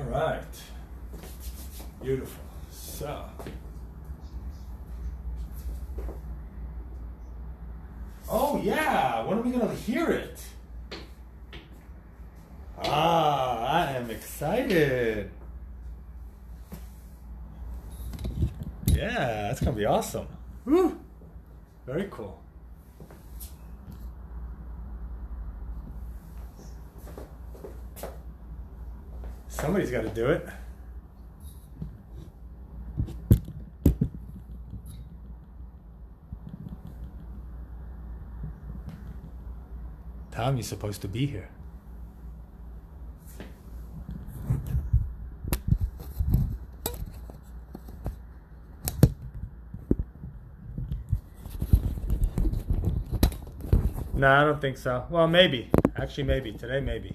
right. Beautiful. So. Oh, yeah. When are we going to hear it? I am excited. Yeah, that's going to be awesome. Woo. Very cool. Somebody's got to do it. Tom, you're supposed to be here. No, I don't think so. Well, maybe. Actually, maybe. Today, maybe.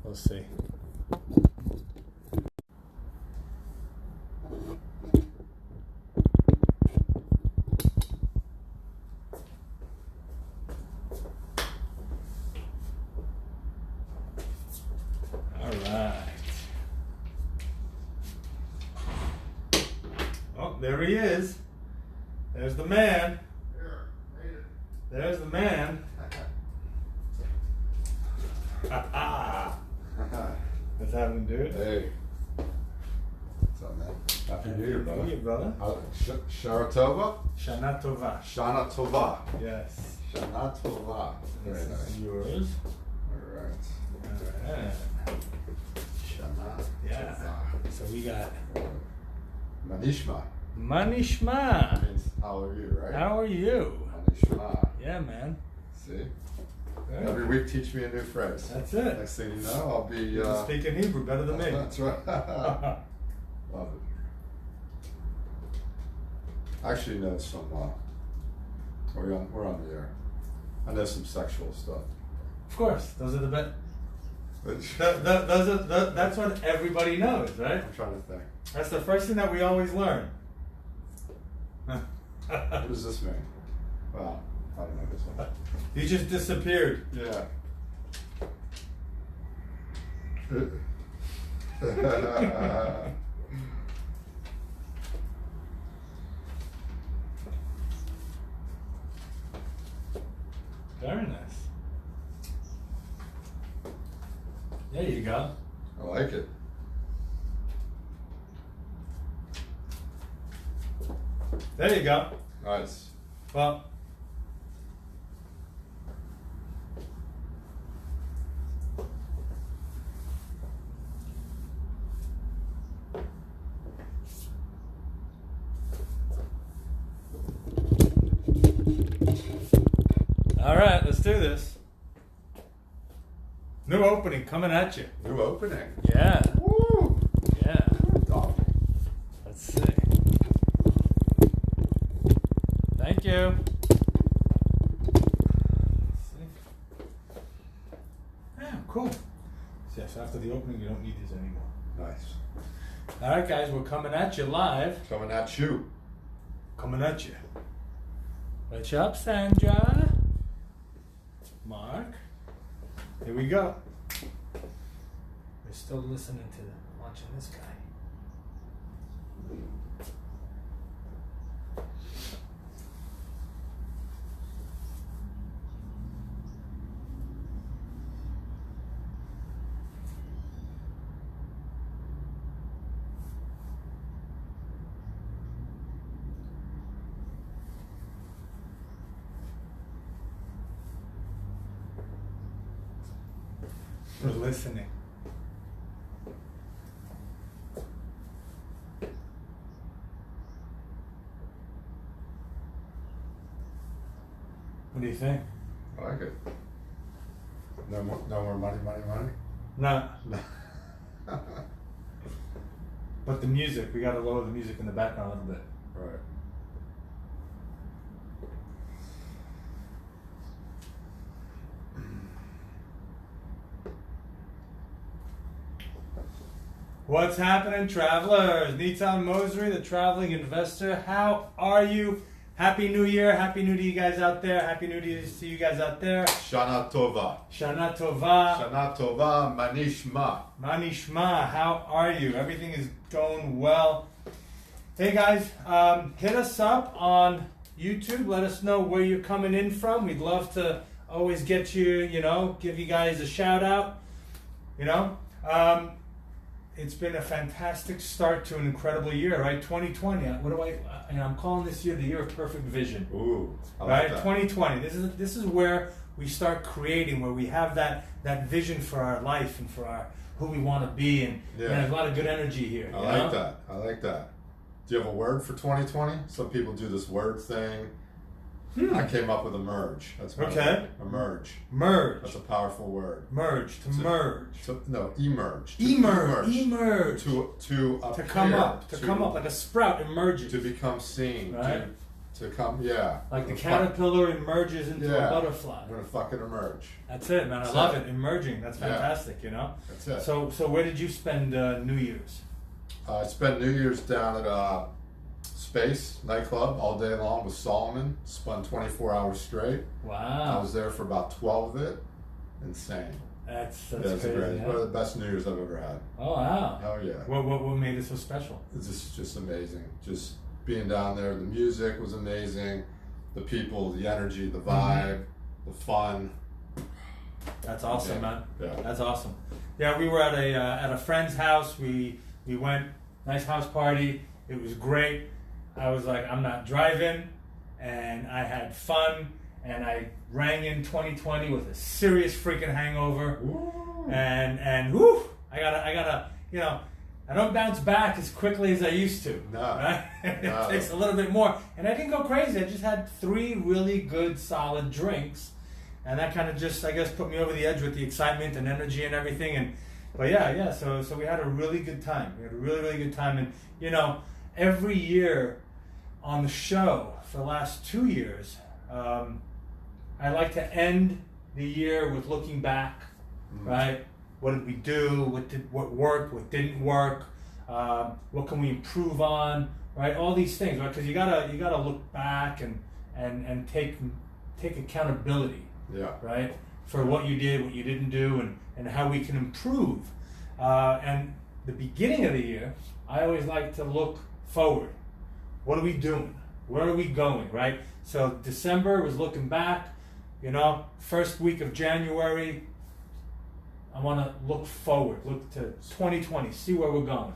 We'll see. All right. Oh, there he is. There's the man. Here, made it. There's the man. Let's have him do it. Hey. What's up, man? Happy New Year, brother. New Year, brother. Shara Tova? Shana Tova. Shana Tova. Yes. Shana Tova. Very This nice. is yours. Alright. All right. Shana Yeah. Tova. So we got Manishma. Manishma. Means how are you, right? How are you? Manishma. Yeah, man. See? Very Every week teach me a new phrase. That's it. Next thing you know, I'll be You can speak in Hebrew better than me. That's right. Love it. Actually know some we're on the air. I know some sexual stuff. Of course, those are the best. Which That's what everybody knows, right? I'm trying to think. That's the first thing that we always learn. What does this mean? Well, I don't know this one. You just disappeared. Yeah. Very nice. There you go. I like it. There you go. Nice. Well, all right, let's do this. New opening coming at you. New opening. Yeah, Woo! yeah. Dog. Let's see. Thank you. Let's see. Yeah, cool. Yes, after the opening, you don't need these anymore. Nice. All right, guys, we're coming at you live. Coming at you. Coming at you. What's up, Sandra? Mark? Here we go. We're still listening to watching this guy. We're listening. What do you think? I like it. No more money. No, No. but the music, we gotta lower the music in the background a little bit. Right. What's happening, travelers? Nitzan Mosery, the traveling investor. How are you Happy New Year. Happy New to you guys out there. Happy New Year to you guys out there. Shana Tova. Shana Tova. Shana Tova, Manishma. Manishma, how are you? Everything is going well. Hey guys, hit us up on YouTube. Let us know where you're coming in from. We'd love to always get you, give you guys a shout out. It's been a fantastic start to an incredible year, right? 2020. I'm calling this year the year of perfect vision. Ooh, I Right, like that. 2020. This is where we start creating, where we have that vision for our life and for who we want to be, and there's a lot of good energy here. I like that. I like that. Do you have a word for 2020? Some people do this word thing. I came up with emerge. That's my Okay. word. Emerge. Merge. That's a powerful word. Merge. To merge. Emerge. Emerge. To appear, To come up. To come up like a sprout emerges. to become seen. Right. To come. Yeah. Like the I'm caterpillar emerges into a butterfly. I'm gonna fucking emerge. That's it, man. I That's love it. it. Emerging. That's Yeah. fantastic. That's it. So where did you spend New Year's? I spent New Year's down at Space nightclub all day long with Solomon. Spun 24 hours straight. I Wow. was there for about 12 of it. Insane. That's Yeah, it's crazy. great. Huh? One of the best New Year's I've ever had. Oh wow. Hell yeah. What made it so special? It's just amazing. Just being down there. The music was amazing. The people, the energy, the vibe, the fun. That's awesome, Yeah. man. Yeah. That's awesome. Yeah, we were at a friend's house. We went, nice house party. It was great. I was like, I'm not driving, and I had fun, and I rang in 2020 with a serious freaking hangover, Ooh. and whew, I gotta, I don't bounce back as quickly as I used to. No. Right? No. It takes a little bit more, and I didn't go crazy. I just had 3 really good, solid drinks. And that kind of just, I guess, put me over the edge with the excitement and energy and everything. But so we had a really good time. We had a really, really good time. And, every year on the show for the last 2 years, I like to end the year with looking back, right? What did we do? What worked? What didn't work? What can we improve on? Right? All these things, right? Because you gotta look back and take accountability. Yeah. Right, for what you did, what you didn't do, and how we can improve. And the beginning of the year, I always like to look forward. What are we doing? Where are we going? Right. So December was looking back. First week of January, I want to look forward. Look to 2020. See where we're going.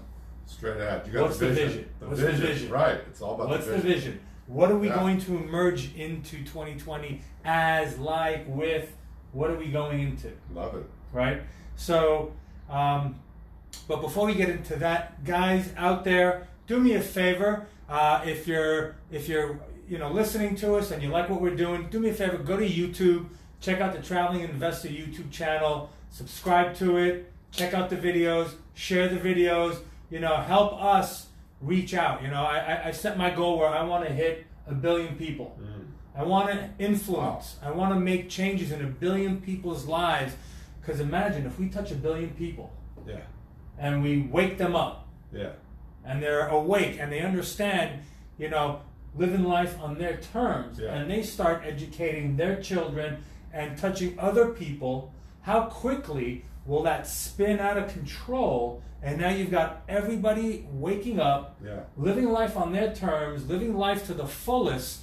Straight ahead. You got What's the vision? What's the vision? Right. It's all about What's the the vision. vision? What are we Yeah. going to emerge into 2020 as, like, with? What are we going into? Love it. Right? So, but before we get into that, guys out there, do me a favor. If you're listening to us and you like what we're doing, do me a favor. Go to YouTube. Check out the Traveling Investor YouTube channel. Subscribe to it. Check out the videos. Share the videos. Help us reach out. I set my goal where I want to hit 1 billion people. I want to influence. I want to make changes in 1 billion people's lives. Because imagine if we touch 1 billion people Yeah. and we wake them up Yeah. and they're awake and they understand, living life on their terms, Yeah. and they start educating their children and touching other people, how quickly will that spin out of control? And now you've got everybody waking up, Yeah. living life on their terms, living life to the fullest.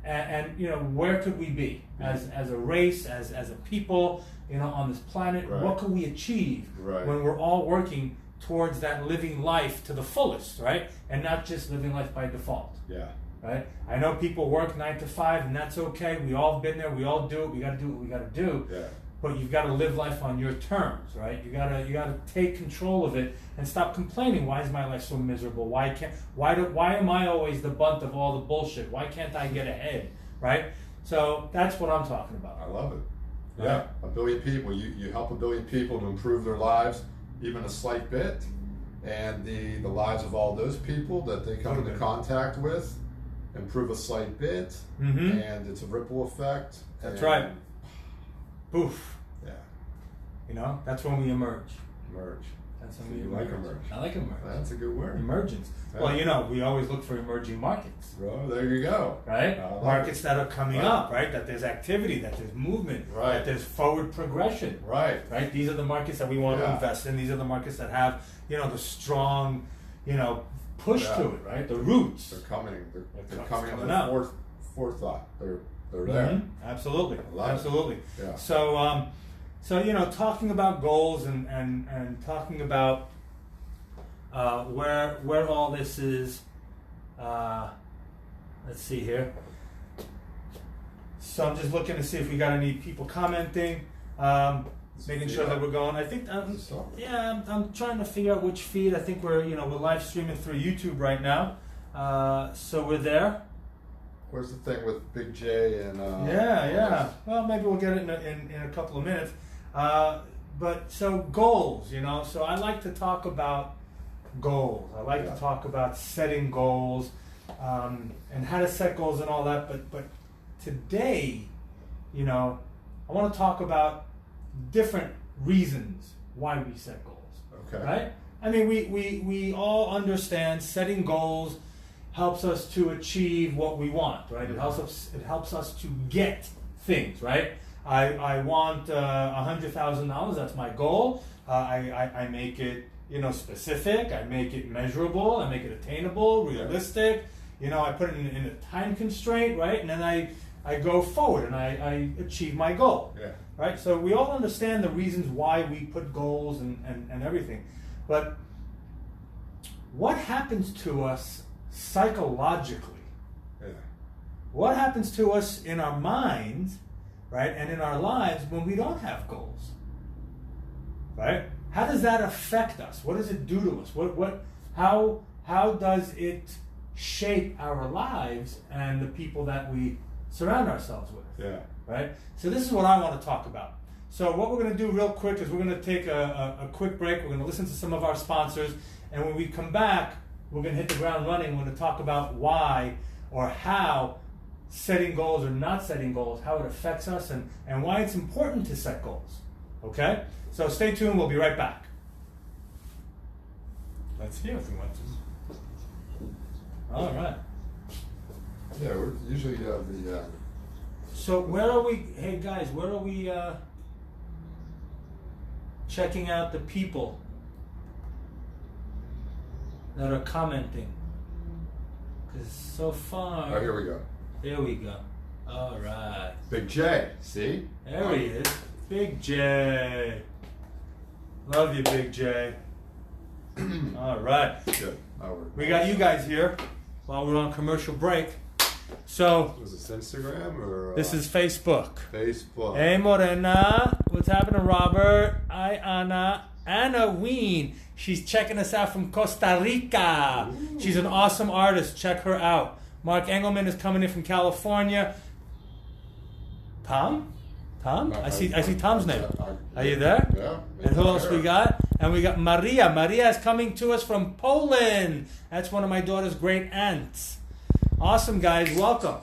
And where could we be as a race, as a people, on this planet? Right. What can we achieve Right. when we're all working towards that living life to the fullest, right? And not just living life by default, Yeah. right? I know people work 9 to 5, and that's okay. We all been there. We all do it. We got to do what we got to do. Yeah. But you've got to live life on your terms, right? You gotta take control of it and stop complaining. Why is my life so miserable? Why am I always the butt of all the bullshit? Why can't I get ahead, right? So that's what I'm talking about. I love it. Right. Yeah. 1 billion people. You help 1 billion people to improve their lives, even a slight bit, and the lives of all those people that they come into contact with improve a slight bit, Mm-hmm. and it's a ripple effect. That's and- right. Poof. Yeah. That's when we emerge. Merge. That's So you like emerge. I like emerge. That's a good word. Emergence. Yeah. Well, you know, we always look for emerging markets. Oh, there you go. Right? like Markets that are coming Right. up, right? That there's activity, that there's movement, Right. that there's forward progression. Right. Right? These are the markets that we want to Yeah. invest in. These are the markets that have, you know, the strong, you know, push Yeah. to it, right? The roots. They're coming. They're It's coming coming in up. the forethought. They're there. Mhm. Absolutely. love it. Absolutely. Yeah. So you know, talking about goals and talking about where all this is. Let's see here. So I'm just looking to see if we got any people commenting, making sure that we're going. I think I'm trying to figure out which feed. I think we're live streaming through YouTube right now. So we're there. Where's the thing with Big J and? Yeah. Well, maybe we'll get it in a couple of minutes. But so goals, you know. So I like to talk about goals. I like to talk about setting goals and how to set goals and all that. But today, you know, I want to talk about different reasons why we set goals. Okay. Right? I mean, we all understand setting goals helps us to achieve what we want, right? It helps us to get things, right? I want $100,000. That's my goal. I make it, you know, specific. I make it measurable. I make it attainable, realistic. You know, I put it in a time constraint, right? And then I go forward and I achieve my goal. Yeah. Right? So we all understand the reasons why we put goals and everything. But what happens to us psychologically? Yeah. What happens to us in our minds, right, and in our lives when we don't have goals? Right? How does that affect us? What does it do to us? How does it shape our lives and the people that we surround ourselves with? Yeah. Right? So this is what I want to talk about. So what we're going to do real quick is we're going to take a quick break. We're going to listen to some of our sponsors, and when we come back, we're going to hit the ground running. We're going to talk about why or how setting goals or not setting goals, how it affects us, and why it's important to set goals. Okay? So stay tuned. We'll be right back. Let's see if we want to. All right. Yeah. We're usually the. So where are we? Hey guys, where are we checking out the people that are commenting? Because so far. Oh, here we go. There we go. All right. Big J. See? There he is. Big J. Love you, Big J. All right. Good. We got you guys here while we're on commercial break. So. Was this Instagram or? This is Facebook. Facebook. Hey, Morena. What's happening, Robert? Hi, Anna. Anna Ween. She's checking us out from Costa Rica. Ooh. She's an awesome artist. Check her out. Mark Engelman is coming in from California. Tom? I see Tom's name. Are you there? Yeah. And who else we got? And we got Maria. Maria is coming to us from Poland. That's one of my daughter's great aunts. Awesome, guys. Welcome.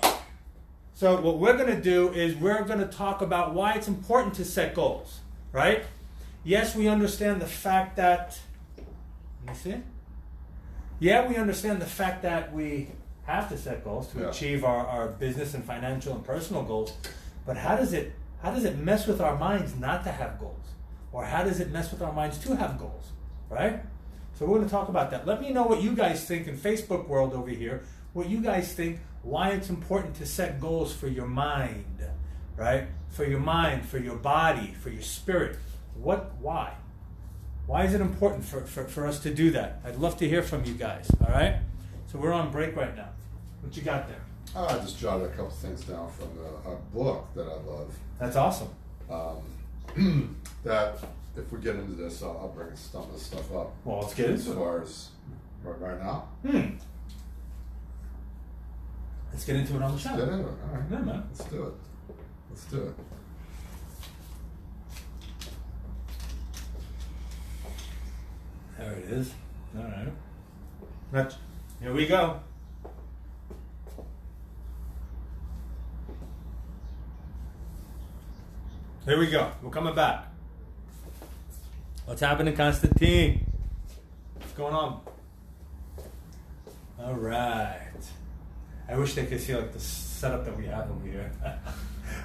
So what we're going to do is we're going to talk about why it's important to set goals, right? Yes, we understand the fact that... Let me see. Yeah, we understand the fact that we have to set goals to achieve our business and financial and personal goals. But how does it mess with our minds not to have goals? Or how does it mess with our minds to have goals, right? So we're going to talk about that. Let me know what you guys think in Facebook world over here, what you guys think, why it's important to set goals for your mind, right? For your mind, for your body, for your spirit. Why? Why is it important for us to do that? I'd love to hear from you guys, all right? So we're on break right now. What you got there? I just jotted a couple things down from a book that I love. That's awesome. That if we get into this, I'll bring some of this stuff up. Well, let's get into it. As far as right now. Let's get into it on the show. Let's get into it. All right. Yeah, man. Let's do it. Let's do it. There it is. All right. Here we go. Here we go. We're coming back. What's happening, Constantine? going on? All right. I wish they could see like the setup that we have over here.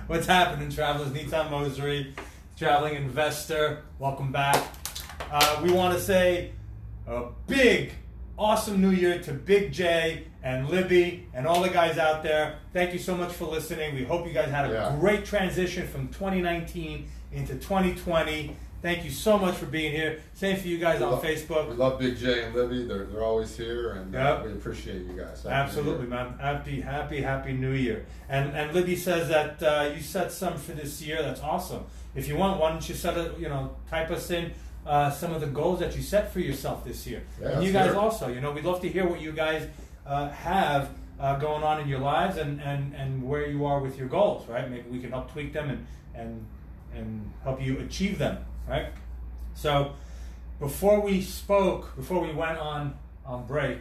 What's happening, travelers? Nitan Mosery, traveling investor. Welcome back. We want to say a big, awesome New Year to Big J and Libby and all the guys out there. Thank you so much for listening. We hope you guys had a great transition from 2019 into 2020. Thank you so much for being here. Same for you guys on Facebook. We love Big J and Libby. They're always here, and we appreciate you guys. Absolutely, man. Happy New Year. And Libby says that you set some for this year. That's awesome. If you want, why don't you type us in some of the goals that you set for yourself this year. Yeah, and you guys also, we'd love to hear what you guys have going on in your lives and where you are with your goals, right? Maybe we can help tweak them and help you achieve them. Right. So before we went on break,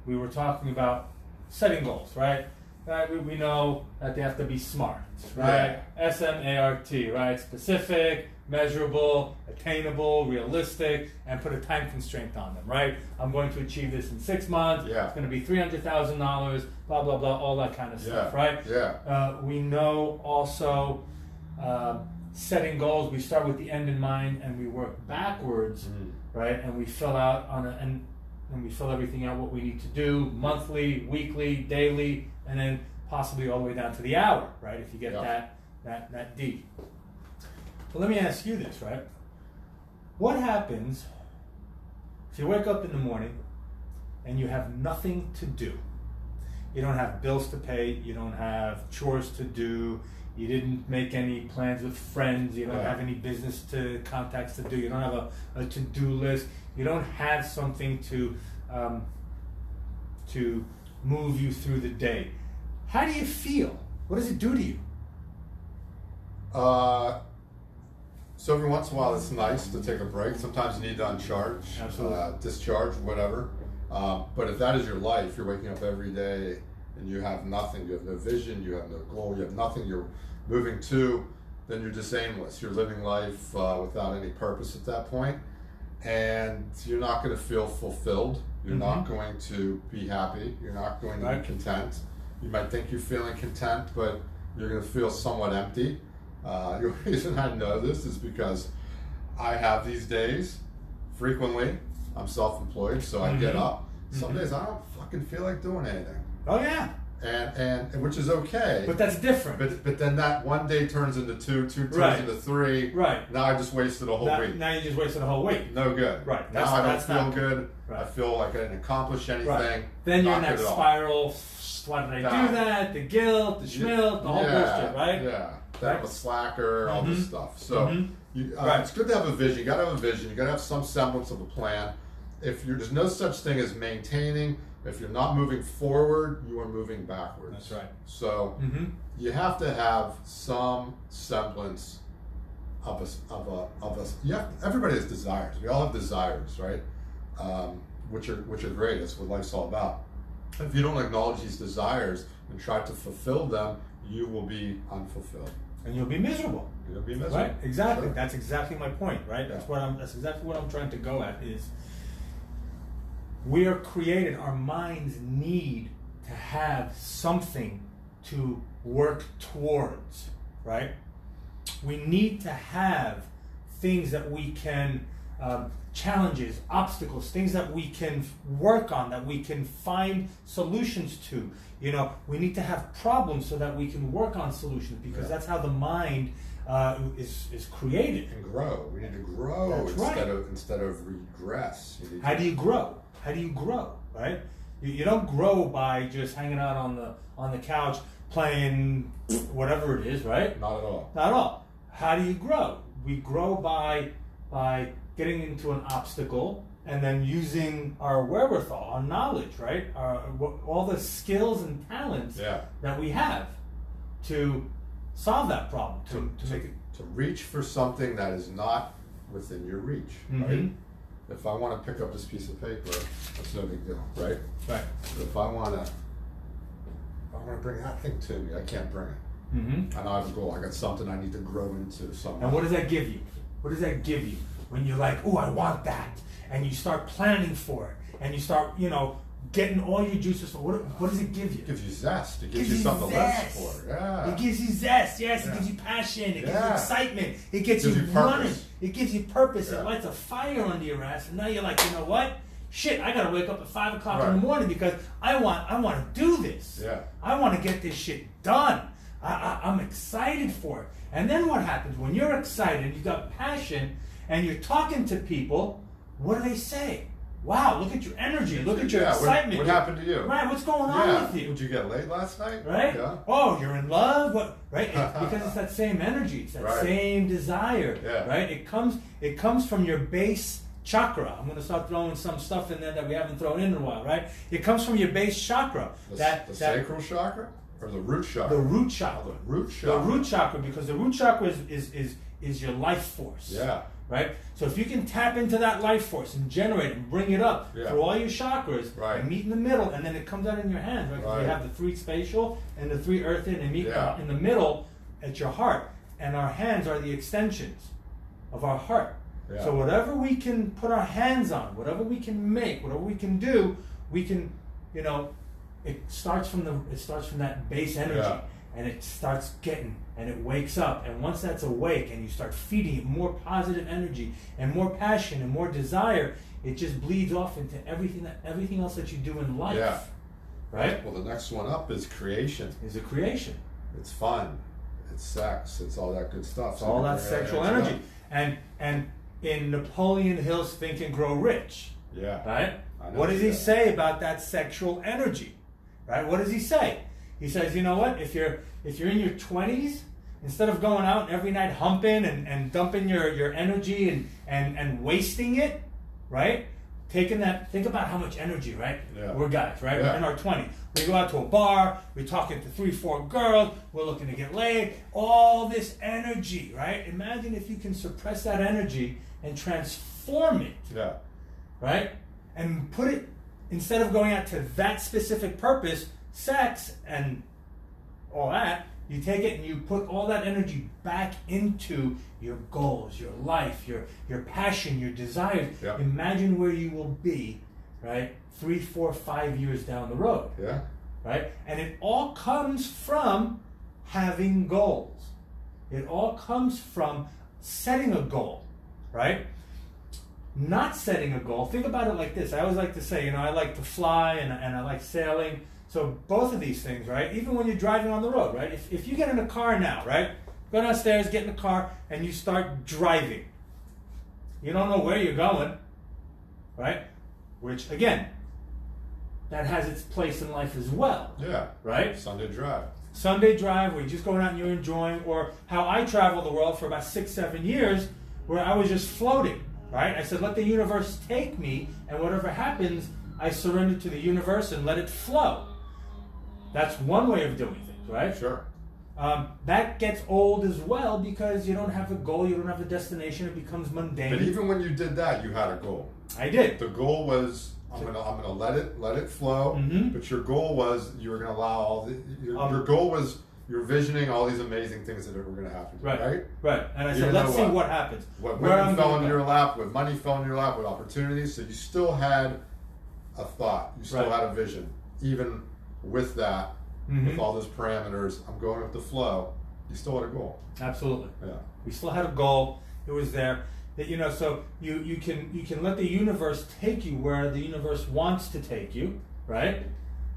we were talking about setting goals, right? We know that they have to be SMART, right? SMART, right? Specific, measurable, attainable, realistic, and put a time constraint on them, right? I'm going to achieve this in 6 months. Yeah. It's going to be $300,000, blah, blah, blah, all that kind of stuff, right? Yeah. We know also setting goals, we start with the end in mind and we work backwards, right? And we fill out and we fill everything out what we need to do monthly, weekly, daily, and then possibly all the way down to the hour, right? If you get that deep. But let me ask you this, right? What happens if you wake up in the morning and you have nothing to do? You don't have bills to pay, you don't have chores to do, you didn't make any plans with friends, you don't have any business contacts to do, you don't have a to-do list, you don't have something to move you through the day. How do you feel? What does it do to you? So every once in a while it's nice to take a break. Sometimes you need to uncharge, discharge, whatever. But if that is your life, you're waking up every day and you have nothing, you have no vision, you have no goal, you have nothing you're moving to, then you're just aimless. You're living life without any purpose at that point, and you're not going to feel fulfilled. You're not going to be happy. You're not going to be content. You might think you're feeling content, but you're going to feel somewhat empty. The reason I know this is because I have these days frequently. I'm self-employed, so I get up. Some days I don't fucking feel like doing anything. Oh yeah. And which is okay. But that's different. But then that one day turns into two turns into three. Right. Now I just wasted a whole week. Now you just wasted a whole week. No good. Right. Now I don't feel good. Right. I feel like I didn't accomplish anything. Right. Then you're in that spiral. Why did I do that? The guilt, the schmilt, the whole bullshit, right? Yeah. Then I'm a slacker, all this stuff. So it's good to have a vision. You got to have a vision. You got to have some semblance of a plan. There's no such thing as maintaining. If you're not moving forward, you are moving backwards. That's right. So you have to have some semblance of a. Everybody has desires. We all have desires, right? Which are great. That's what life's all about. If you don't acknowledge these desires and try to fulfill them, you will be unfulfilled. And you'll be miserable. You'll be miserable. Right? Exactly. Sure. That's exactly my point, right? Yeah. That's exactly what I'm trying to go at is we are created, our minds need to have something to work towards, right? We need to have things that we can, challenges, obstacles, things that we can work on, that we can find solutions to. We need to have problems so that we can work on solutions, because that's how the mind is created. And grow. We need to grow instead of regress. How do you grow? How do you grow? Right? You don't grow by just hanging out on the couch playing whatever it is, right? Not at all. Not at all. How do you grow? We grow by getting into an obstacle and then using our wherewithal, our knowledge, right? All the skills and talents that we have to solve that problem, to make it. To reach for something that is not within your reach, right? If I want to pick up this piece of paper, that's no big deal, right? Right. But if I want to bring that thing to me, I can't bring it. I know I have a goal. I got something I need to grow into somehow. And what does that give you? What does that give you? When you're like, oh, I want that. And you start planning for it. And you start, getting all your juices. What does it give you? It gives you zest. It gives you something to live for. Yeah. It gives you zest. Yes, it gives you passion. It gives you excitement. It gets you running. It gives you purpose. It lights a fire under your ass. And now you're like, you know what? Shit, I gotta wake up at 5 o'clock in the morning because I want to do this. Yeah. I want to get this shit done. I'm excited for it. And then what happens when you're excited? You've got passion, and you're talking to people. What do they say? Wow, look at your energy. Look at your excitement. What happened to you? Right, what's going on with you? Did you get laid last night? Right? Yeah. Oh, you're in love? What? Right? Because it's that same energy. It's that same desire. Yeah. Right? It comes from your base chakra. I'm going to start throwing some stuff in there that we haven't thrown in a while, right? It comes from your base chakra. The sacral chakra? Or the root chakra? The root chakra. Oh, the root chakra. The root chakra, because the root chakra is your life force. Yeah. Right? So if you can tap into that life force and generate it and bring it up through all your chakras and meet in the middle, and then it comes out in your hands, right? Because you have the 3 spatial and the 3 earthen, and meet in the middle at your heart. And our hands are the extensions of our heart. Yeah. So whatever we can put our hands on, whatever we can make, whatever we can do, we can, it starts from that base energy, and it starts getting, and it wakes up, and once that's awake, and you start feeding it more positive energy and more passion and more desire, it just bleeds off into everything else that you do in life. Yeah. Right. Well, the next one up is creation. Is a creation. It's fun. It's sex. It's all that good stuff. It's all that sexual energy. And in Napoleon Hill's Think and Grow Rich. Yeah. Right? What does he say about that sexual energy? Right? What does he say? He says, you know what? If you're in your 20s, instead of going out every night humping and dumping your energy and wasting it, right? Think about how much energy, right? Yeah. We're guys, right? We're in our 20s. We go out to a bar, we're talking to 3-4 girls, we're looking to get laid, all this energy, right? Imagine if you can suppress that energy and transform it. Yeah. Right? And put it, instead of going out to that specific purpose, sex and all that, you take it and you put all that energy back into your goals, your life, your passion, your desires. Yeah. Imagine where you will be, right? 3, 4, 5 years down the road. Yeah. Right? And it all comes from having goals. It all comes from setting a goal, right? Not setting a goal. Think about it like this. I always like to say, I like to fly and I like sailing. So both of these things, right? Even when you're driving on the road, right? If you get in a car now, right? Go downstairs, get in the car, and you start driving. You don't know where you're going, right? Which, again, that has its place in life as well. Yeah. Right? Sunday drive. Sunday drive, where you're just going out and you're enjoying, or how I traveled the world for about 6-7 years, where I was just floating, right? I said, let the universe take me, and whatever happens, I surrender to the universe and let it flow. That's one way of doing things, right? Sure. That gets old as well because you don't have a goal, you don't have a destination, it becomes mundane. But even when you did that, you had a goal. I did. The goal was I'm gonna let it flow. Mm-hmm. But your goal was you were gonna allow all your goal was you're visioning all these amazing things that were gonna happen. Right. Right. And I said, let's see what happens. What women fell into your lap, what money fell into your lap, what opportunities. So you still had a thought. You still had a vision, even with that. Mm-hmm. With all those parameters, I'm going with the flow. You still had a goal. Absolutely. Yeah. We still had a goal. It was there. That so you can let the universe take you where the universe wants to take you, right?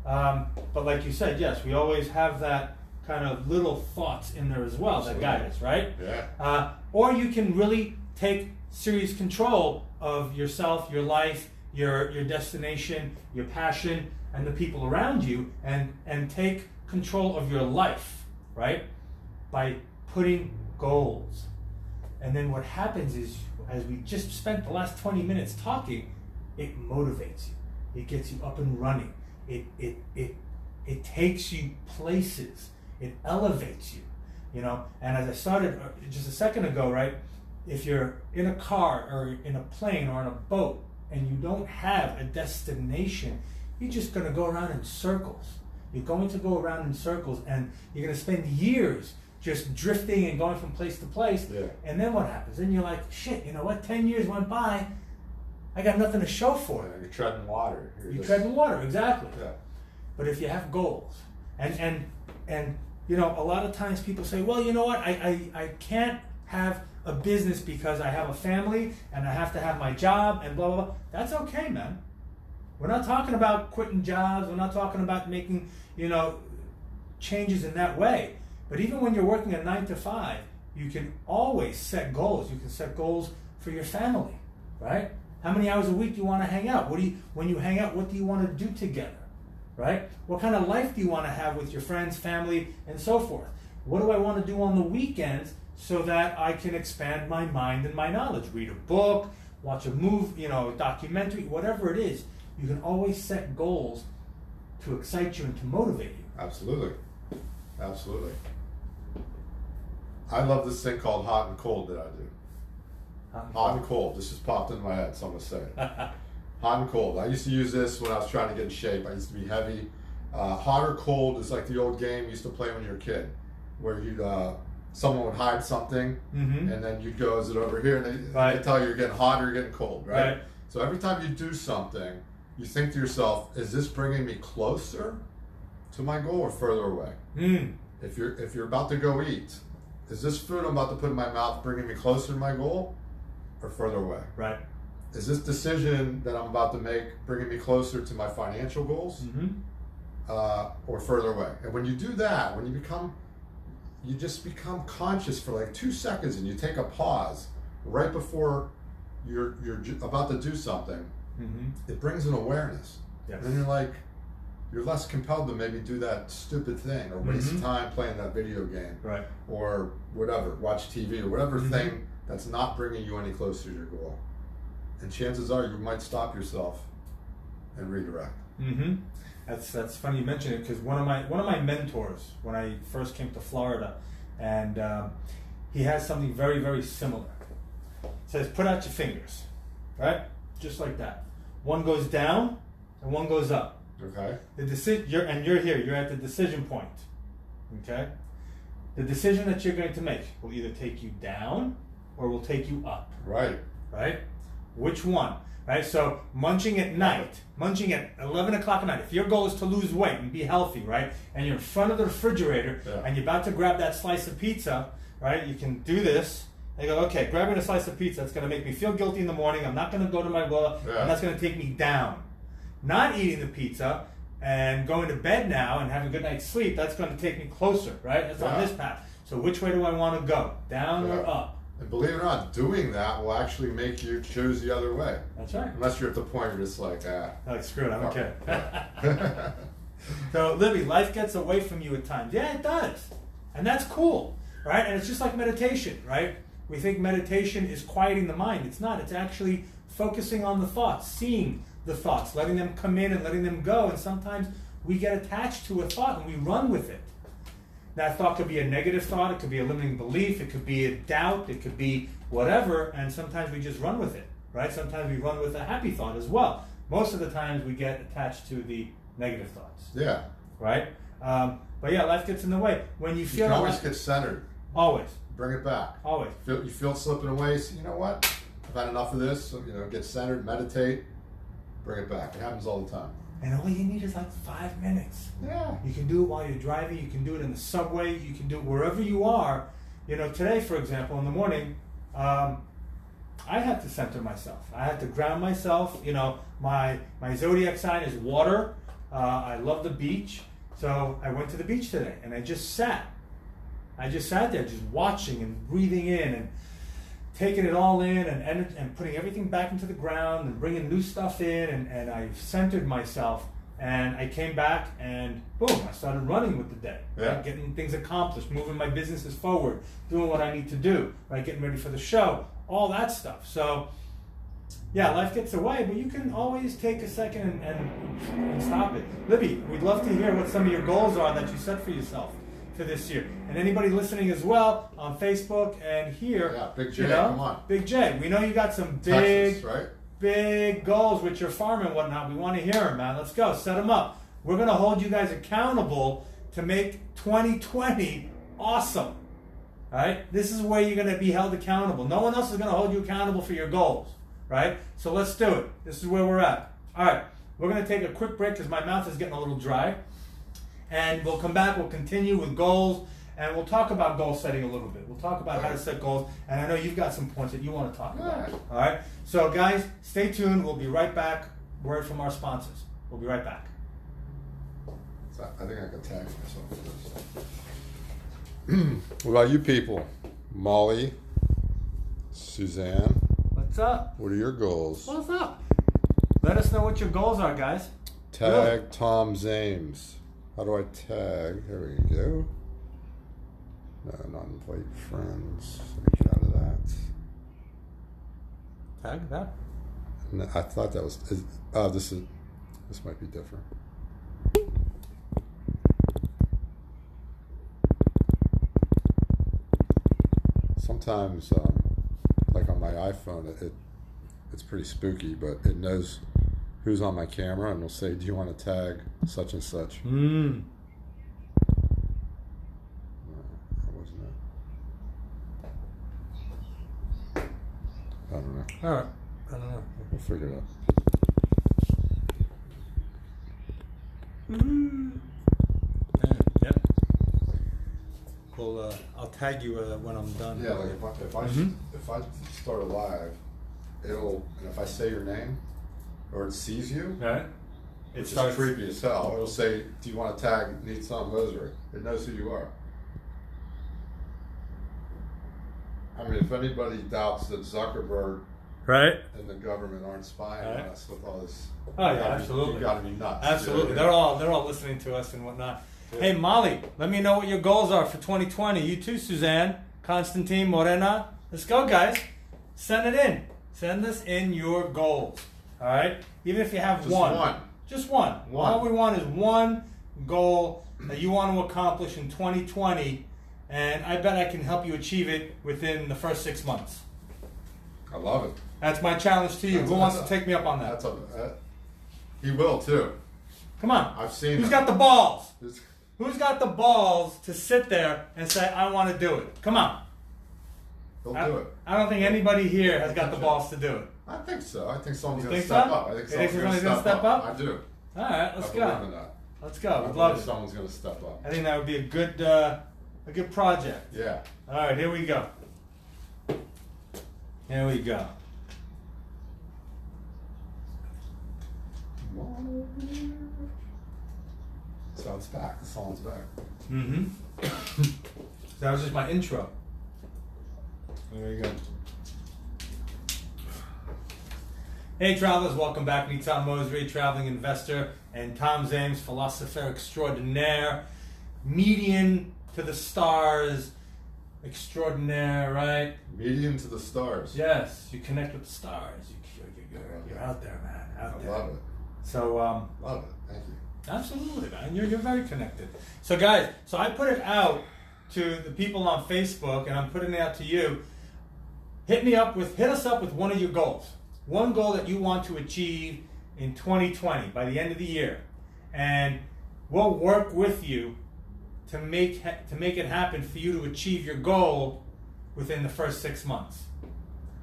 But like you said, yes, we always have that kind of little thoughts in there as well that guide us, right? Yeah. Or you can really take serious control of yourself, your life, your destination, your passion, and the people around you, and take control of your life, right? By putting goals. And then what happens is, as we just spent the last 20 minutes talking, it motivates you. It gets you up and running. It takes you places. It elevates you, And as I started just a second ago, right? If you're in a car or in a plane or on a boat and you don't have a destination, you're just going to go around in circles. You're going to go around in circles, and you're going to spend years just drifting and going from place to place. Yeah. And then what happens? Then you're like, shit, you know what? 10 years went by. I got nothing to show for it. You're treading water. You tread in water, exactly. Yeah. But if you have goals, and you know, a lot of times people say, well, you know what? I can't have a business because I have a family and I have to have my job and blah, blah, blah. That's okay, man. We're not talking about quitting jobs. We're not talking about making, you know, changes in that way. But even when you're working a 9 to 5, you can always set goals. You can set goals for your family, right? How many hours a week do you want to hang out? When you hang out, what do you want to do together, right? What kind of life do you want to have with your friends, family, and so forth? What do I want to do on the weekends so that I can expand my mind and my knowledge? Read a book, watch a movie, you know, a documentary, whatever it is. You can always set goals to excite you and to motivate you. Absolutely. Absolutely. I love this thing called hot and cold that I do. Hot and cold. This just popped in my head, so I'm going to say it. Hot and cold. I used to use this when I was trying to get in shape. I used to be heavy. Hot or cold is like the old game you used to play when you were a kid, where you'd someone would hide something, and then you'd go, is it over here? And they tell you you're getting hot or you're getting cold, right? So every time you do something, you think to yourself, is this bringing me closer to my goal or further away? If you're about to go eat, is this food I'm about to put in my mouth bringing me closer to my goal or further away? Right. Is this decision that I'm about to make bringing me closer to my financial goals or further away? And when you do that, when you just become conscious for like 2 seconds and you take a pause right before you're about to do something, it brings an awareness. Yes. And you're like, you're less compelled to maybe do that stupid thing or waste time playing that video game, right, or whatever, watch TV or whatever thing that's not bringing you any closer to your goal. And chances are you might stop yourself and redirect. That's funny you mention it, because one of my mentors, when I first came to Florida, and he has something very, very similar. It says, put out your fingers, right? Just like that. One goes down and one goes up. Okay. You're here. You're at the decision point. Okay. The decision that you're going to make will either take you down or will take you up. Right. Right. Which one? Right. So munching at night, munching at 11 o'clock at night. If your goal is to lose weight and be healthy, right, and you're in front of the refrigerator and you're about to grab that slice of pizza, right, you can do this. They go, okay, grabbing a slice of pizza, it's going to make me feel guilty in the morning. I'm not going to go to my goal, and that's going to take me down. Not eating the pizza and going to bed now and having a good night's sleep, that's going to take me closer, right? That's on this path. So which way do I want to go? Down or up? And believe it or not, doing that will actually make you choose the other way. That's right. Unless you're at the point where it's like, like, screw it, I don't care. So, Libby, life gets away from you at times. Yeah, it does. And that's cool, right? And it's just like meditation, right? We think meditation is quieting the mind. It's not. It's actually focusing on the thoughts, seeing the thoughts, letting them come in and letting them go. And sometimes we get attached to a thought and we run with it. That thought could be a negative thought, it could be a limiting belief, it could be a doubt, it could be whatever, and sometimes we just run with it, right? Sometimes we run with a happy thought as well. Most of the times we get attached to the negative thoughts. Yeah. Right? But yeah, life gets in the way. When you feel you can always get centered. Always. Bring it back. Always. You feel it slipping away, so you know what? I've had enough of this, so, get centered, meditate, bring it back. It happens all the time. And all you need is like 5 minutes. Yeah. You can do it while you're driving. You can do it in the subway. You can do it wherever you are. Today, for example, in the morning, I had to center myself. I had to ground myself. My zodiac sign is water. I love the beach. So I went to the beach today, and I just sat. I just sat there, just watching and breathing in and taking it all in and putting everything back into the ground and bringing new stuff in, and I centered myself, and I came back and boom, I started running with the day, right? Getting things accomplished, moving my businesses forward, doing what I need to do, right? Getting ready for the show, all that stuff. So yeah, life gets away, but you can always take a second and stop it. Libby, we'd love to hear what some of your goals are that you set for yourself for this year. And anybody listening as well on Facebook and here. Yeah, Big J, come on. Big J, we know you got some Texas, right? big goals with your farm and whatnot. We want to hear them, man. Let's go, set them up. We're going to hold you guys accountable to make 2020 awesome. Right? This is where you're going to be held accountable. No one else is going to hold you accountable for your goals. Right? So let's do it. This is where we're at. All right. We're going to take a quick break because my mouth is getting a little dry. And we'll come back. We'll continue with goals. And we'll talk about goal setting a little bit. We'll talk about how to set goals. And I know you've got some points that you want to talk about. All right? So, guys, stay tuned. We'll be right back. Word from our sponsors. We'll be right back. So I think I can tag myself first. What about you people? Molly, Suzanne. What's up? What are your goals? What's up? Let us know what your goals are, guys. Tag Tom Zames. How do I tag? There we go. No, not invite friends. Let me get out of that. Tag that? And I thought that was. This might be different. Sometimes, like on my iPhone, it's pretty spooky, but it knows who's on my camera and will say, "Do you want to tag such and such?" Hmm. That wasn't it. I don't know. All right. I don't know. We'll figure it out. Yep. Well, I'll tag you when I'm done. Yeah, like if I start a live, and if I say your name, or it sees you, Right. it's just creepy as hell. It'll say, "Do you want to tag Nitsan Mosry?" It knows who you are. I mean, if anybody doubts that Zuckerberg Right. and the government aren't spying on us with all this, Oh yeah, absolutely. You got to be nuts. Absolutely. You know? They're all listening to us and whatnot. Yeah. Hey Molly, let me know what your goals are for 2020. You too, Suzanne, Constantine, Morena. Let's go, guys. Send it in. Send us in your goals. All right. Even if you have Just one. one. Just one. One. All we want is one goal that you want to accomplish in 2020, and I bet I can help you achieve it within the first 6 months. I love it. That's my challenge to you. Who wants to take me up on that? He will too. Come on. I've seen. Who's him. got the balls? This- Who's got the balls to sit there and say, I want to do it? Come on. He'll do it. I don't think anybody here has got the balls to do it. I think so. I think someone's You going to think step so? up. I think You think someone's somebody's going to step up. I do. All right, let's I believe in go. that. Let's go. I We'd believe love it. someone's going to step up. I think that would be a good project. Yeah. All right, here we go. Here we go. So it's back. The song's back. Mm-hmm. That was just my intro. There you go. Hey travelers, welcome back. Nitsan Mosry, traveling investor, and Tom Zames, philosopher extraordinaire, median to the stars extraordinaire, right? Median to the stars. Yes, you connect with the stars. You're out there, man. Out there. I love it. So, Love it. Thank you. absolutely, man. You're very connected. So, guys, I put it out to the people on Facebook, and I'm putting it out to you. Hit us up with one of your goals. One goal that you want to achieve in 2020 by the end of the year, and we'll work with you to make it happen for you to achieve your goal within the first 6 months.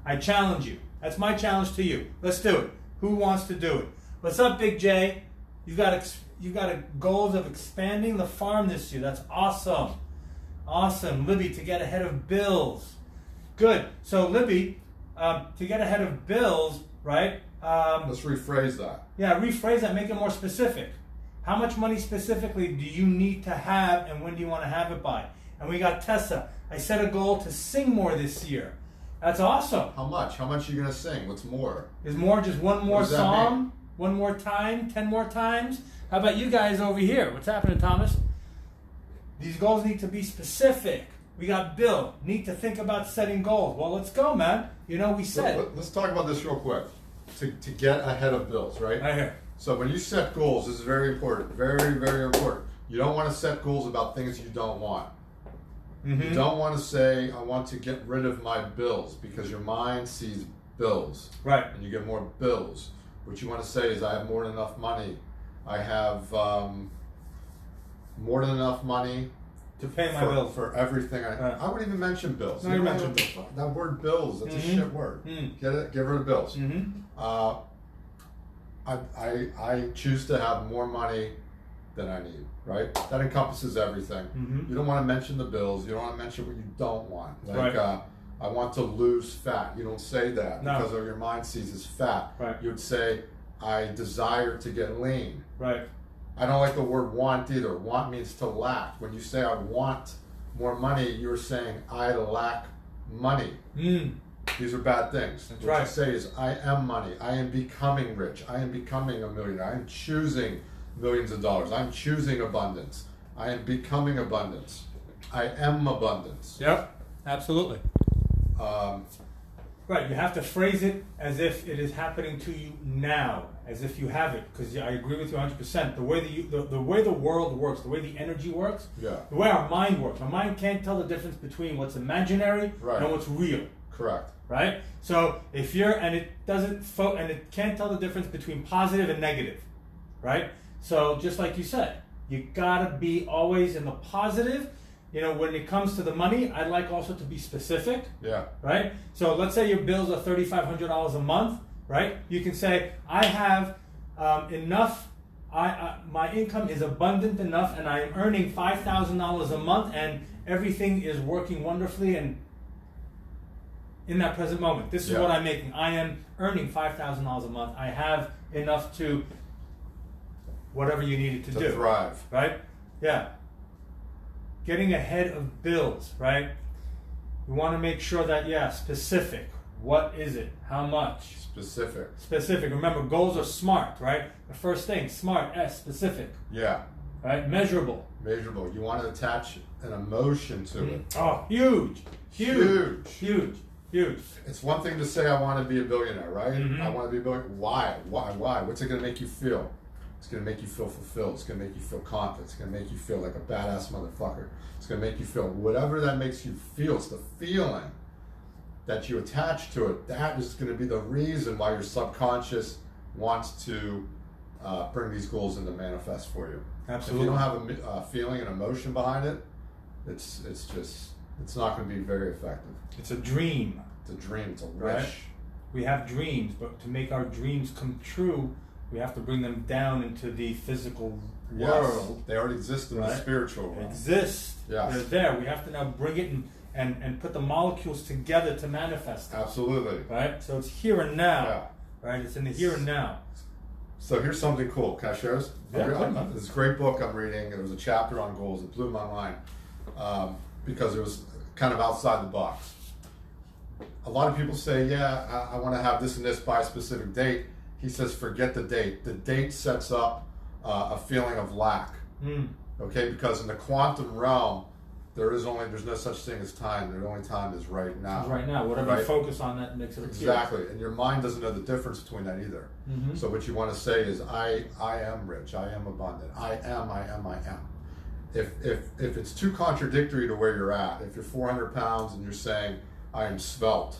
I challenge you. That's my challenge to you. Let's do it. Who wants to do it? What's up, Big J? You've got goals of expanding the farm this year. That's awesome. Awesome. Libby, to get ahead of bills. Good. So, Libby, to get ahead of bills, right? Let's rephrase that. Yeah, rephrase that. Make it more specific. How much money specifically do you need to have, and when do you want to have it by? And we got Tessa. I set a goal to sing more this year. That's awesome. How much? How much are you going to sing? What's more? Is more just one more What does that song? mean? One more time? 10 more times? How about you guys over here? What's happening, Thomas? These goals need to be specific. We got Bill. Need to think about setting goals. Well, let's go, man. We said. Let's talk about this real quick. To get ahead of bills, right? Right here. So when you set goals, this is very important. Very, very important. You don't want to set goals about things you don't want. Mm-hmm. You don't want to say, I want to get rid of my bills, because your mind sees bills. Right. And you get more bills. What you want to say is, I have more than enough money. I have more than enough money To pay my for, bills. for everything. Right. I wouldn't even mention bills. No, You you know mentioned what that word bills, that's a shit word. Get rid of bills. I choose to have more money than I need, right? That encompasses everything. You don't want to mention the bills. You don't want to mention what you don't want. Like, right. I want to lose fat. You don't say that No. because of your mind sees as fat. Right. You would say, I desire to get lean. Right. I don't like the word want either. Want means to lack. When you say I want more money, you're saying I lack money. These are bad things. That's what right. you say is I am money. I am becoming rich. I am becoming a millionaire. I am choosing millions of dollars. I'm choosing abundance. I am becoming abundance. I am abundance. Yep. Absolutely. Right. You have to phrase it as if it is happening to you now, as if you have it. Because I agree with you 100%. The way the way the world works, the way the energy works, Yeah. the way our mind works. Our mind can't tell the difference between what's imaginary Right. and what's real. Correct. Right? So if you're, and it doesn't, and it can't tell the difference between positive and negative. Right? So just like you said, you gotta be always in the positive. You know, when it comes to the money, I'd like also to be specific. Yeah. Right? So let's say your bills are $3,500 a month. Right? You can say, I have enough. My income is abundant enough, and I am earning $5,000 a month, and everything is working wonderfully and in that present moment. This is what I'm making. I am earning $5,000 a month. I have enough to whatever you needed to do. Thrive. Right? Yeah. Getting ahead of bills, right? We want to make sure that, specific. What is it? How much? Specific. Specific. Remember, goals are SMART, right? The first thing, SMART, S, specific. Yeah. Right? Measurable. Measurable. You want to attach an emotion to it. Oh, huge. It's one thing to say I want to be a billionaire, right? I want to be a billionaire. Why? What's it going to make you feel? It's going to make you feel fulfilled. It's going to make you feel confident. It's going to make you feel like a badass motherfucker. It's going to make you feel whatever that makes you feel. It's the feeling that you attach to it. That is going to be the reason why your subconscious wants to bring these goals into manifest for you. Absolutely. If you don't have a feeling and emotion behind it, it's not going to be very effective. It's a dream. It's a dream. It's a wish. Right? We have dreams, but to make our dreams come true, we have to bring them down into the physical world. They already exist in the spiritual world. Exist. Yes. They're there. We have to now bring it and put the molecules together to manifest them. Absolutely. Right? So it's here and now. Yeah. Right? It's in the here and now. So here's something cool. Can I share this? Yeah, This great book I'm reading. There was a chapter on goals that blew my mind because it was kind of outside the box. A lot of people say, I want to have this and this by a specific date. He says, forget the date. The date sets up a feeling of lack. Okay, because in the quantum realm, there's no such thing as time. The only time is right now. It's right now. Whatever you focus on, that makes it appear. Exactly, and your mind doesn't know the difference between that either. So what you want to say is, I am rich. I am abundant. I am. If it's too contradictory to where you're at, if you're 400 pounds and you're saying I am svelte,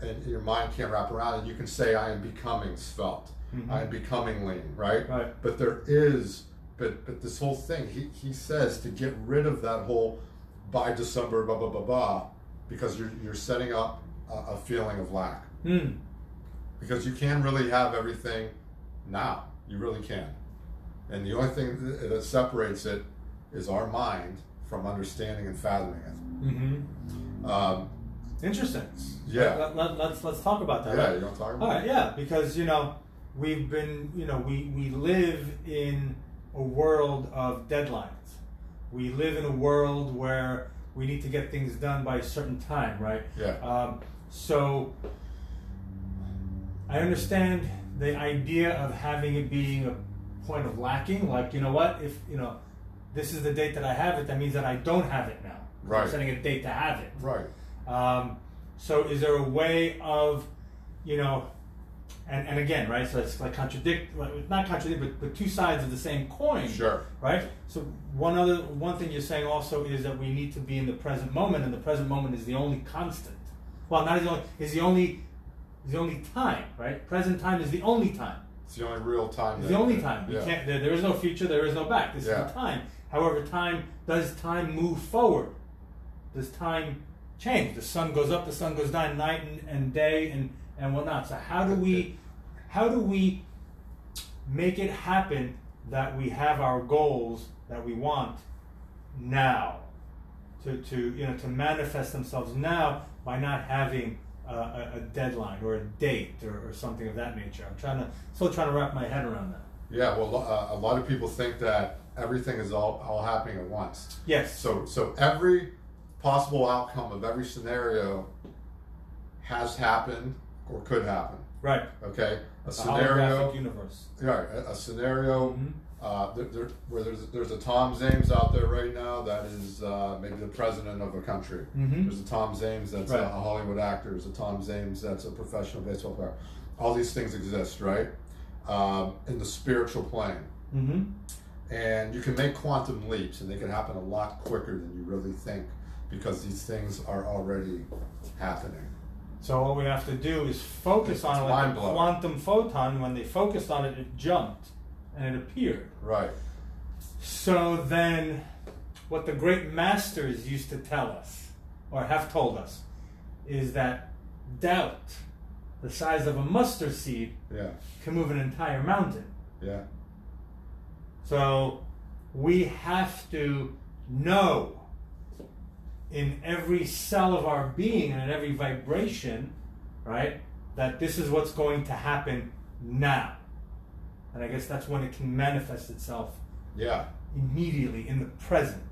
and your mind can't wrap around it, you can say I am becoming svelte. I am becoming lean, right? But there is, but this whole thing, he says to get rid of that whole by December, blah, blah, blah, blah, because you're setting up a feeling of lack. Because you can really have everything now. You really can. And the only thing that separates it is our mind from understanding and fathoming it. Interesting. Yeah. Let's talk about that. Yeah, right? you want to talk about All right, yeah, because we've been, we live in a world of deadlines. We live in a world where we need to get things done by a certain time, right? Yeah. So I understand the idea of having it being a point of lacking. Like, you know what? If this is the date that I have it, that means that I don't have it now. Right. I'm setting a date to have it. Right. So is there a way of, and again, right? So it's like not contradict, but two sides of the same coin. Sure. Right. So one thing you're saying also is that we need to be in the present moment, and the present moment is the only constant. Well, not the only, is the only time, right? Present time is the only time. It's the only real time. It's the only time. You Yeah. can't. There is no future. There is no back. This is Yeah. the time. However, does time move forward? Does time change? The sun goes up, the sun goes down, night and day and whatnot. So how do we make it happen that we have our goals that we want now, to manifest themselves now by not having a deadline or a date or something of that nature? I'm still trying to wrap my head around that. Yeah, well, a lot of people think that everything is all happening at once. Yes. So every possible outcome of every scenario has happened or could happen. Right. Okay. A The scenario. holographic universe. Right. A scenario. Mm-hmm. Where there's a Tom Zames out there right now that is maybe the president of a country. Mm-hmm. There's a Tom Zames that's Right. a Hollywood actor. There's a Tom Zames that's a professional baseball player. All these things exist, right? In the spiritual plane. Mm-hmm. And you can make quantum leaps, and they can happen a lot quicker than you really think, because these things are already happening. So what we have to do is focus on it like a mind-blowing. quantum photon. When they focused on it, it jumped and it appeared. Right. So then, what the great masters used to tell us, or have told us, is that doubt, the size of a mustard seed, Yeah. can move an entire mountain. Yeah. So we have to know in every cell of our being and in every vibration, right, that this is what's going to happen now. And I guess that's when it can manifest itself Yeah. immediately in the present.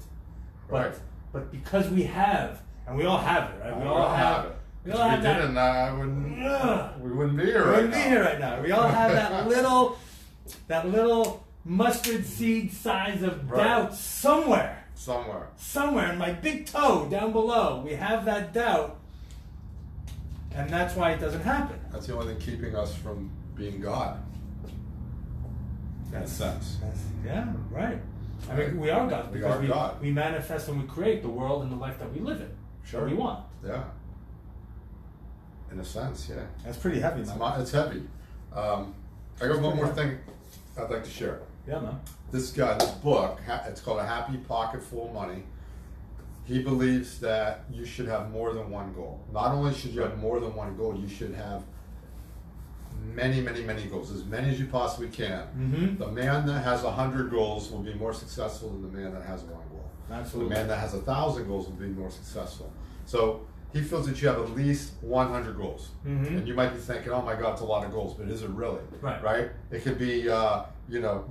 Right. But because we have, and we all have it, right? We all have it. We If all we have that. didn't, we wouldn't be here We right wouldn't be now. here right now. We all have that little mustard seed size of Right. doubt somewhere. Somewhere. In my big toe down below, we have that doubt, and that's why it doesn't happen. That's the only thing keeping us from being God. In a sense. Yeah, right. I mean, we are God We because are God. we manifest and we create the world and the life that we live in. Sure. That we want. Yeah. In a sense, yeah. That's pretty heavy, man. It's heavy. I got one more thing I'd like to share. Yeah, man. This guy, this book, it's called A Happy Pocket Full of Money. He believes that you should have more than one goal. Not only should you have more than one goal, you should have many, many, many goals, as many as you possibly can. Mm-hmm. The man that has 100 goals will be more successful than the man that has one goal. Absolutely. The man that has 1,000 goals will be more successful. So he feels that you have at least 100 goals. Mm-hmm. And you might be thinking, oh my God, it's a lot of goals, but is it really? Right. It could be,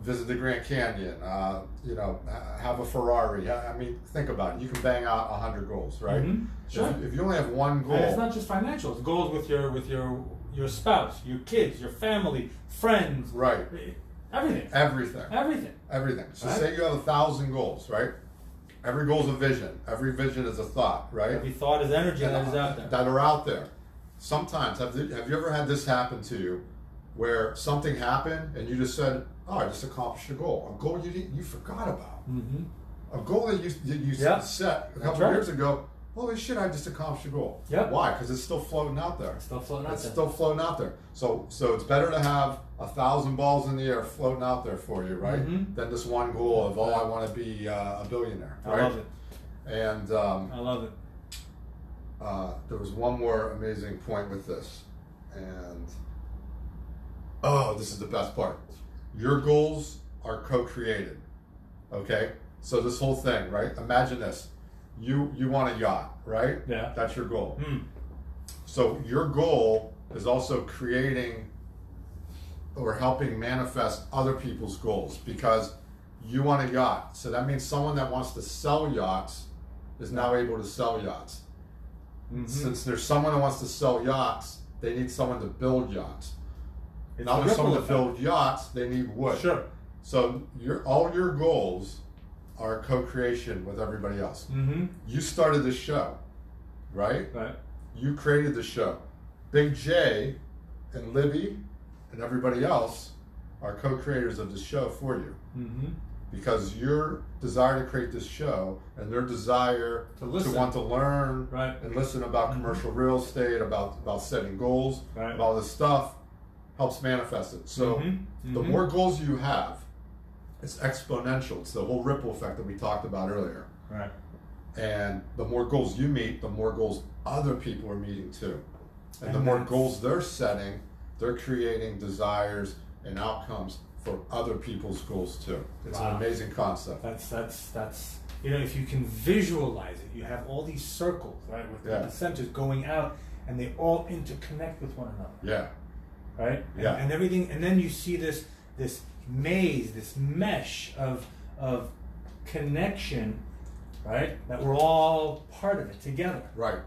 visit the Grand Canyon, have a Ferrari. I mean, think about it. You can bang out 100 goals, right? Mm-hmm. Sure. If you only have one goal. And it's not just financial. It's goals with your spouse, your kids, your family, friends. Right. Everything. Everything. So Right. say you have 1,000 goals, right? Every goal is a vision. Every vision is a thought, right? Every thought is energy that is out there. That are out there. Sometimes, have you ever had this happen to you, where something happened and you just said, "Oh, I just accomplished a goal." A goal you forgot about. Mm-hmm. A goal that you Yep. set a That's couple right. of years ago. Holy shit! I just accomplished a goal. Yep. Why? Because it's still floating out there. Still floating out It's there. still floating out there. So it's better to have 1,000 balls in the air floating out there for you, right? Mhm. Than this one goal of, I want to be a billionaire, right? I love it. And I love it. there was one more amazing point with this, and this is the best part. Your goals are co-created. Okay, so this whole thing, right? Imagine this: you want a yacht, right? Yeah. That's your goal. Mm. So your goal is also creating or helping manifest other people's goals, because you want a yacht. So that means someone that wants to sell yachts is now able to sell yachts. Mm-hmm. Since there's someone who wants to sell yachts, they need someone to build yachts. It's Now a there's someone to ripple build yachts, they need wood. Sure. So all your goals are co-creation with everybody else. Mm-hmm. You started this show, right? Right. You created the show. Big J and Libby and everybody else are co-creators of the show for you, Mm-hmm. because your desire to create this show and their desire To listen. want to learn Right. and listen about commercial real estate, about setting goals, Right. about all this stuff helps manifest it. So Mhm. the Mhm. more goals you have, it's exponential. It's the whole ripple effect that we talked about earlier. Right. And the more goals you meet, the more goals other people are meeting too. And the And more that's- goals they're setting, they're creating desires and outcomes for other people's goals too. It's Wow. an amazing concept. That's you know, if you can visualize it, you have all these circles, right, with Yeah. the centers going out, and they all interconnect with one another, Yeah. right? Yeah. And everything, and then you see this maze, this mesh of connection, right? That we're all part of it together. Right.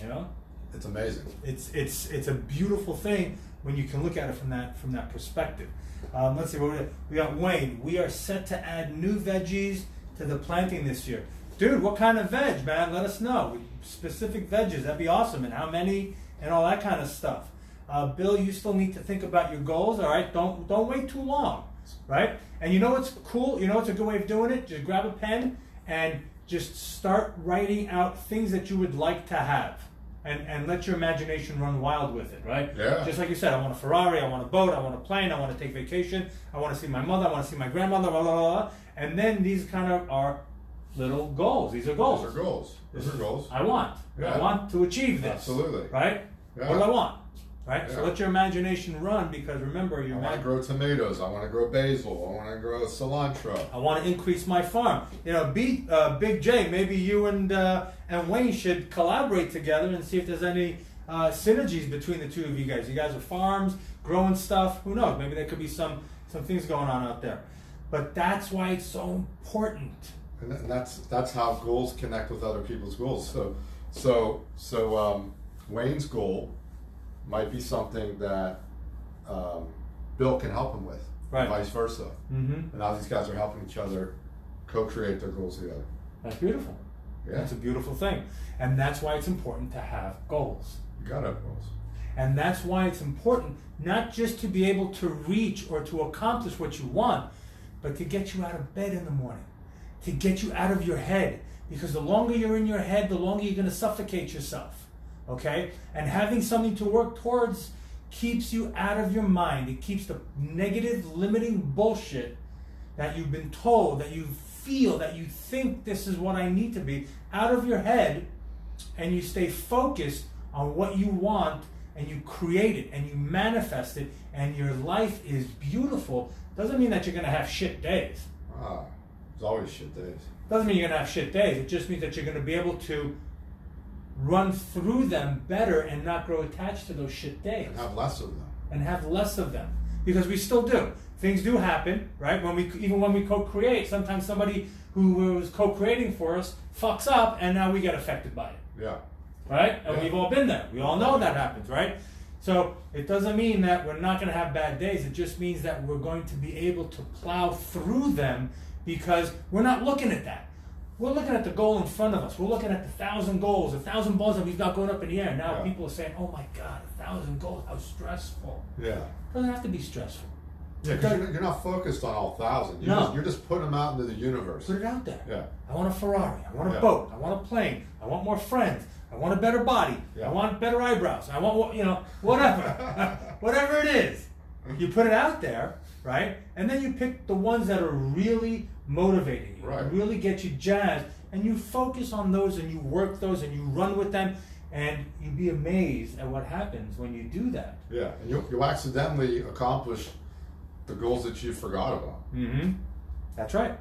You know, It's amazing. it's a beautiful thing when you can look at it from that perspective. Let's see, we got Wayne. We are set to add new veggies to the planting this year. Dude, what kind of veg, man? Let us know. Specific veggies, that'd be awesome. And how many, and all that kind of stuff. Bill, you still need to think about your goals, all right? Don't wait too long, right? And you know what's cool? You know what's a good way of doing it? Just grab a pen and just start writing out things that you would like to have. And let your imagination run wild with it, right? Yeah. Just like you said, I want a Ferrari, I want a boat, I want a plane, I want to take vacation, I want to see my mother, I want to see my grandmother, blah, blah, blah. And then these kind of are little goals. These are goals. Those are goals. Those are goals. I want. Yeah. I want to achieve this. Absolutely. Right? Yeah. What do I want? Right? So Yeah. let your imagination run, because remember, I want to grow tomatoes. I want to grow basil. I want to grow cilantro. I want to increase my farm. You know, Big J, maybe you and Wayne should collaborate together and see if there's any synergies between the two of you guys. You guys are farms, growing stuff. Who knows? Maybe there could be some things going on out there. But that's why it's so important. And that's how goals connect with other people's goals. So Wayne's goal might be something that Bill can help him with, Right. and vice versa. Mm-hmm. And now these guys are helping each other co-create their goals together. That's beautiful. Yeah, That's a beautiful thing. And that's why it's important to have goals. you gotta have goals. And that's why it's important not just to be able to reach or to accomplish what you want, but to get you out of bed in the morning, to get you out of your head. Because the longer you're in your head, the longer you're going to suffocate yourself. Okay? And having something to work towards keeps you out of your mind. It keeps the negative, limiting bullshit that you've been told, that you feel, that you think this is what I need to be, out of your head, and you stay focused on what you want, and you create it, and you manifest it, and your life is beautiful. Doesn't mean that you're going to have shit days. There's always shit days. Doesn't mean you're going to have shit days. It just means that you're going to be able to run through them better and not grow attached to those shit days. And have less of them. And have less of them. Because we still do. Things do happen, right? Even when we co-create, sometimes somebody who was co-creating for us fucks up, and now we get affected by it. Yeah. Right? And Yeah. we've all been there. We all know that happens, right? So it doesn't mean that we're not going to have bad days. It just means that we're going to be able to plow through them, because we're not looking at that. We're looking at the goal in front of us. We're looking at the 1,000 goals, 1,000 balls that we've got going up in the air. Now Yeah. people are saying, oh my God, 1,000 goals, how stressful. Yeah. It doesn't have to be stressful. Yeah, because you're not focused on all 1,000. No. You're just putting them out into the universe. Put it out there. Yeah. I want a Ferrari. I want a Yeah. boat. I want a plane. I want more friends. I want a better body. Yeah. I want better eyebrows. I want, whatever. Whatever it is. You put it out there, right? And then you pick the ones that are really motivating you, Right. really get you jazzed, and you focus on those, and you work those, and you run with them, and you'd be amazed at what happens when you do that. Yeah, and you'll accidentally accomplish the goals that you forgot about Mm-hmm. That's right.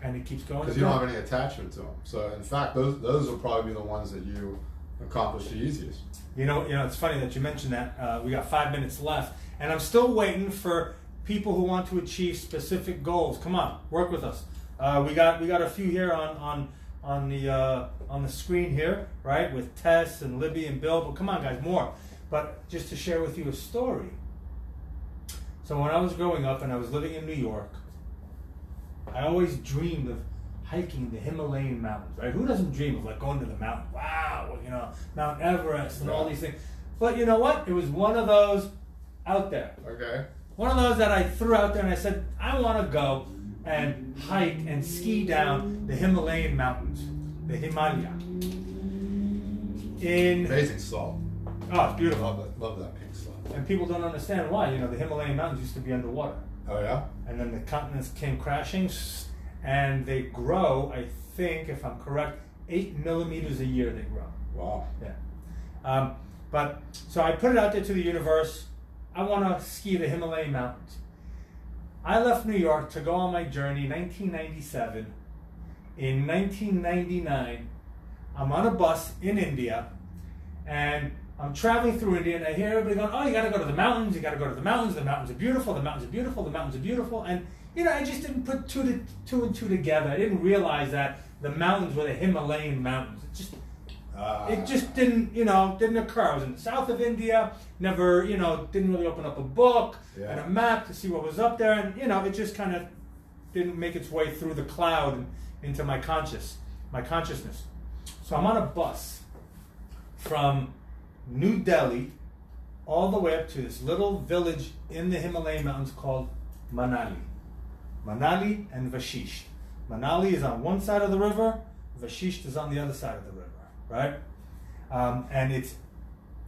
And it keeps going. because you don't have any attachment to them. So in fact, those will probably be the ones that you accomplish the easiest. You know, it's funny that you mentioned that. We got 5 minutes left, and I'm still waiting for people who want to achieve specific goals. Come on, work with us. We got a few here on the screen here, right, with Tess and Libby and Bill. But come on, guys, more. But just to share with you a story. So when I was growing up and I was living in New York, I always dreamed of hiking the Himalayan mountains, right? Who doesn't dream of like going to the mountain? Wow, Mount Everest and all these things. But you know what? It was one of those out there. Okay. One of those that I threw out there and I said, I want to go and hike and ski down the Himalayan mountains, the Himalaya. Amazing salt. Oh, it's beautiful. Love that pink salt. And people don't understand why. The Himalayan mountains used to be underwater. Oh yeah. and then the continents came crashing, and they grow. I think, if I'm correct, 8 millimeters a year they grow. Wow. Yeah. But so I put it out there to the universe. I want to ski the Himalayan mountains. I left New York to go on my journey, 1997. In 1999, I'm on a bus in India, and I'm traveling through India, and I hear everybody going, "Oh, you got to go to the mountains. You got to go to the mountains. The mountains are beautiful. The mountains are beautiful. The mountains are beautiful." And I just didn't put two and two together. I didn't realize that the mountains were the Himalayan mountains. It just didn't occur. I was in the south of India, never, didn't really open up a book and a map to see what was up there, and, it just kind of didn't make its way through the cloud and into my consciousness. So I'm on a bus from New Delhi all the way up to this little village in the Himalayan mountains called Manali. Manali and Vashisht. Manali is on one side of the river, Vashisht is on the other side of the river, right? And it's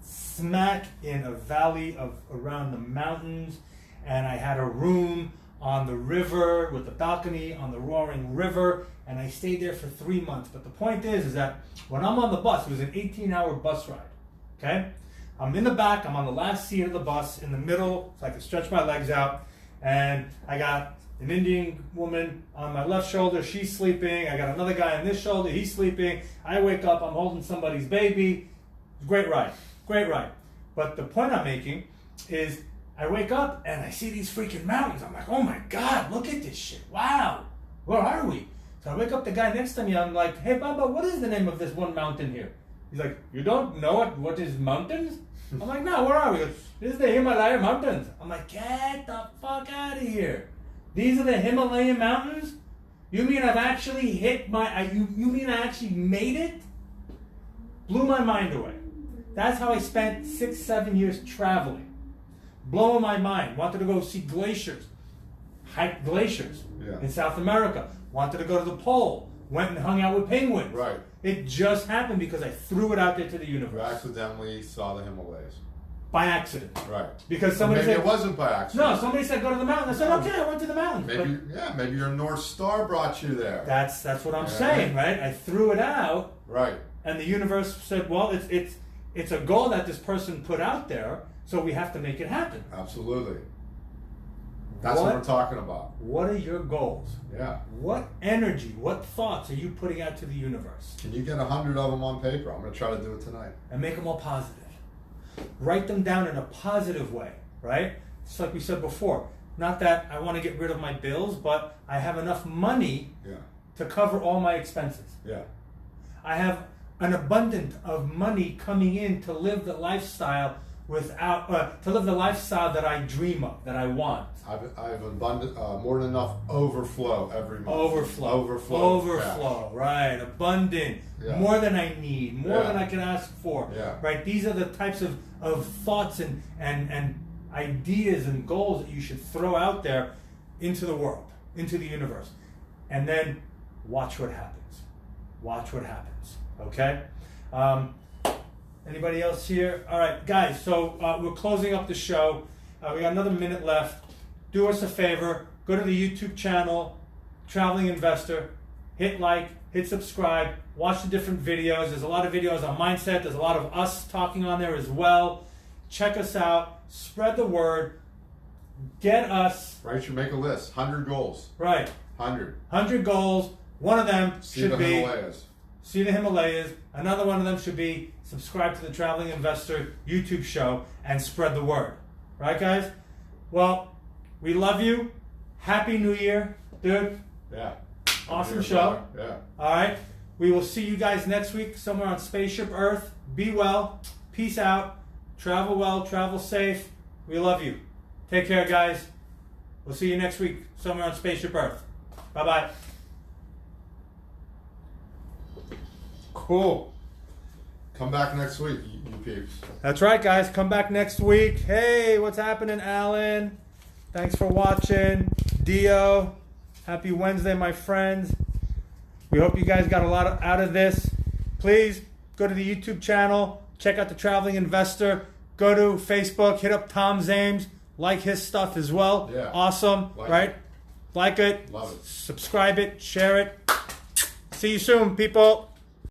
smack in a valley around the mountains, and I had a room on the river with a balcony on the roaring river, and I stayed there for 3 months. But the point is that when I'm on the bus, it was an 18-hour bus ride, okay? I'm in the back, I'm on the last seat of the bus, in the middle, so I can stretch my legs out, and I got an Indian woman on my left shoulder, she's sleeping. I got another guy on this shoulder, he's sleeping. I wake up, I'm holding somebody's baby. Great ride. But the point I'm making is I wake up and I see these freaking mountains. I'm like, oh my God, look at this shit. Wow, where are we? So I wake up the guy next to me, I'm like, hey Baba, what is the name of this one mountain here? He's like, you don't know what is mountains? I'm like, no, where are we? He goes, this is the Himalaya mountains. I'm like, get the fuck out of here. These are the Himalayan mountains? You mean I've actually hit you mean I actually made it? Blew my mind away. That's how I spent 6-7 years traveling. Blowing my mind. Wanted to go see glaciers. Hike glaciers in South America. Wanted to go to the pole. Went and hung out with penguins. Right. It just happened because I threw it out there to the You universe. accidentally saw the Himalayas. By accident. Right. Because somebody maybe said it wasn't by accident. no. Somebody said go to the mountains. I said okay. I went to the mountains. Maybe your North Star brought you there. That's what I'm saying, right? I threw it out, Right. and the universe said, well, it's a goal that this person put out there, so we have to make it happen. Absolutely. That's what we're talking about. What are your goals? Yeah. What energy, what thoughts are you putting out to the universe? Can you get 100 of them on paper? I'm going to try to do it tonight. And make them all positive. Write them down in a positive way, right? Just like we said before. Not that I want to get rid of my bills, but I have enough money to cover all my expenses. Yeah. I have an abundance of money coming in to live the lifestyle that I dream of, that I want. I have abundant, more than enough overflow every month. Overflow, right? Abundant, more than I need, more than I can ask for. Yeah. Right? These are the types of thoughts and ideas and goals that you should throw out there into the world, into the universe, and then watch what happens. Watch what happens. Okay. Anybody else here? All right, guys, so we're closing up the show. We got another minute left. Do us a favor. Go to the YouTube channel, Traveling Investor. Hit like, hit subscribe. Watch the different videos. There's a lot of videos on mindset. There's a lot of us talking on there as well. Check us out. Spread the word. Get us. Right, you should make a list. 100 goals. Right. 100 goals. One of them should be... Himalayas. See the Himalayas. Another one of them should be subscribe to the Traveling Investor YouTube show and spread the word. Right, guys? Well, we love you. Happy New Year, dude. Yeah. Awesome show. Yeah. All right. We will see you guys next week somewhere on Spaceship Earth. Be well. Peace out. Travel well. Travel safe. We love you. Take care, guys. We'll see you next week somewhere on Spaceship Earth. Bye-bye. Cool. Come back next week, you peeps. That's right, guys. Come back next week. Hey, what's happening, Alan? Thanks for watching. Dio, happy Wednesday, my friends. We hope you guys got a lot out of this. Please go to the YouTube channel. Check out the Traveling Investor. Go to Facebook. Hit up Tom Zames. like his stuff as well. Yeah. Awesome, Like right? it. Like it. Love it. Subscribe it. Share it. See you soon, people.